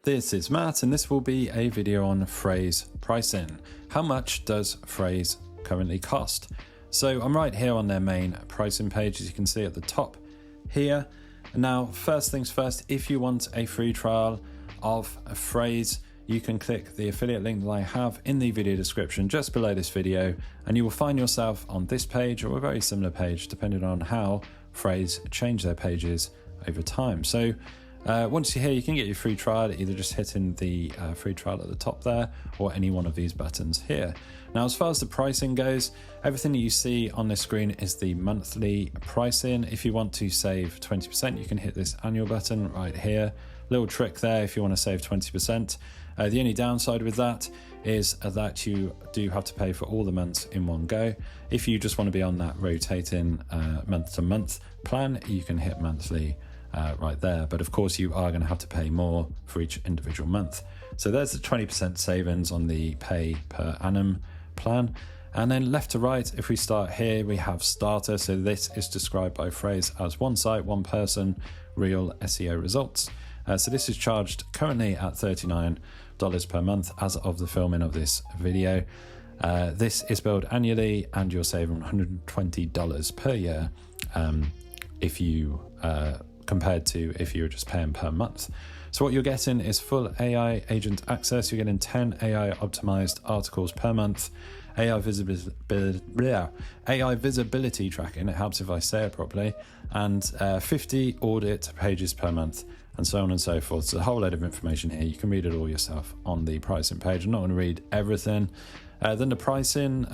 This is Matt, and this will be a video on Frase pricing. How much does Frase currently cost? So I'm right here on their main pricing page, as you can see at the top here. Now, first things first, if you want a free trial of a Frase, you can click the affiliate link that I have in the video description just below this video, and you will find yourself on this page or a very similar page, depending on how Frase change their pages over time. So once you're here, you can get your free trial, either just hitting the free trial at the top there or any one of these buttons here. Now, as far as the pricing goes, everything that you see on this screen is the monthly pricing. If you want to save 20%, you can hit this annual button right here. Little trick there if you want to save 20%. The only downside with that is that you do have to pay for all the months in one go. If you just want to be on that rotating month to month plan, you can hit monthly right there, but of course you are going to have to pay more for each individual month. So there's the 20% savings on the pay per annum plan. And then left to right, if we start here, we have starter. So this is described by Frase as one site, one person, real SEO results. So this is charged currently at $39 per month as of the filming of this video. This is billed annually, and you're saving $120 per year if you compared to if you were just paying per month. So what you're getting is full AI agent access. You're getting 10 AI optimized articles per month, AI visibility tracking, it helps if I say it properly, and 50 audit pages per month, and so on and so forth. So a whole load of information here. You can read it all yourself on the pricing page. I'm not going to read everything. Then the pricing,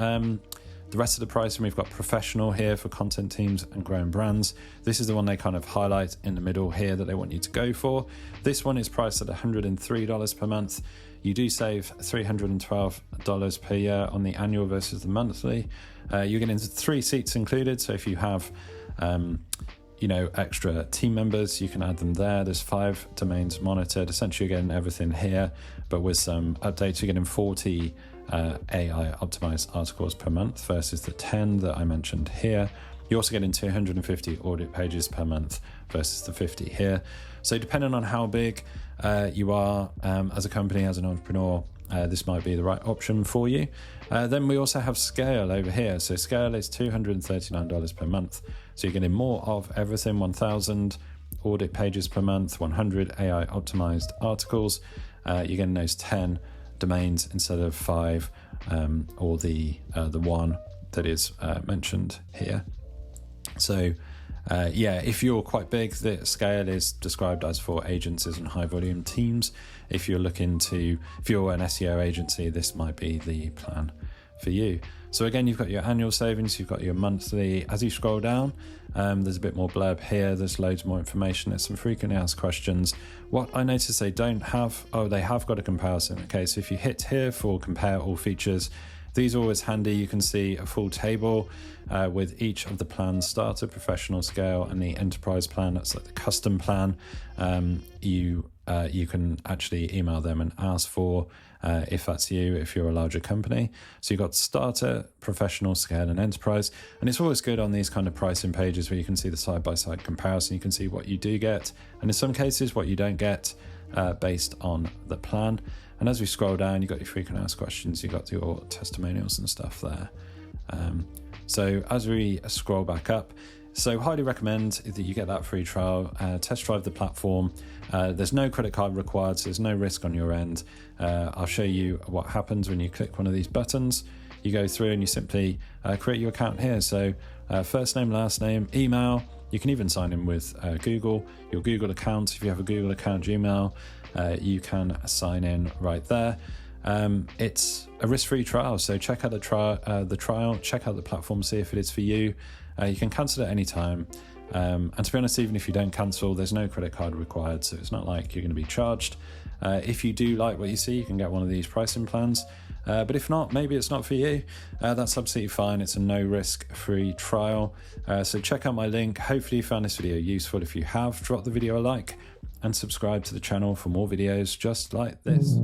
the rest of the pricing, we've got professional here for content teams and growing brands. This is the one they kind of highlight in the middle here that they want you to go for. This one is priced at $103 per month. You do save $312 per year on the annual versus the monthly. You're getting 3 seats included. So if you have, extra team members, you can add them there. There's 5 domains monitored. Essentially, you're getting everything here, but with some updates, you're getting 40 AI optimized articles per month versus the 10 that I mentioned here. You're also getting 250 audit pages per month versus the 50 here. So depending on how big you are as a company, as an entrepreneur, this might be the right option for you. Then we also have scale over here. So scale is $239 per month. So you're getting more of everything, 1,000 audit pages per month, 100 AI optimized articles. You're getting those 10 domains instead of 5 or the one that is mentioned here. So if you're quite big, the scale is described as for agencies and high volume teams. If you're an SEO agency, this might be the plan for you. So again, you've got your annual savings, you've got your monthly. As you scroll down, there's a bit more blurb here. There's loads more information. There's some frequently asked questions. What I noticed they don't have, they have got a comparison. Okay, so if you hit here for compare all features, these are always handy. You can see a full table with each of the plans: starter, professional, scale, and the enterprise plan. That's like the custom plan. You can actually email them and ask for, if that's you, if you're a larger company. So you've got starter, professional, scale, and enterprise. And it's always good on these kind of pricing pages where you can see the side-by-side comparison. You can see what you do get, and in some cases what you don't get based on the plan. And as we scroll down, you've got your frequent asked questions, you've got your testimonials and stuff there. So as we scroll back up, so highly recommend that you get that free trial, test drive the platform. There's no credit card required, so there's no risk on your end. I'll show you what happens when you click one of these buttons. You go through and you simply create your account here. So first name, last name, email. You can even sign in with Google, your Google account. If you have a Google account, Gmail, you can sign in right there. It's a risk-free trial, so check out the trial, check out the platform, see if it is for you. You can cancel at any time. And to be honest, even if you don't cancel, there's no credit card required, so it's not like you're going to be charged. If you do like what you see, you can get one of these pricing plans. But if not, maybe it's not for you. That's absolutely fine. It's a no-risk free trial. So check out my link. Hopefully you found this video useful. If you have, drop the video a like and subscribe to the channel for more videos just like this.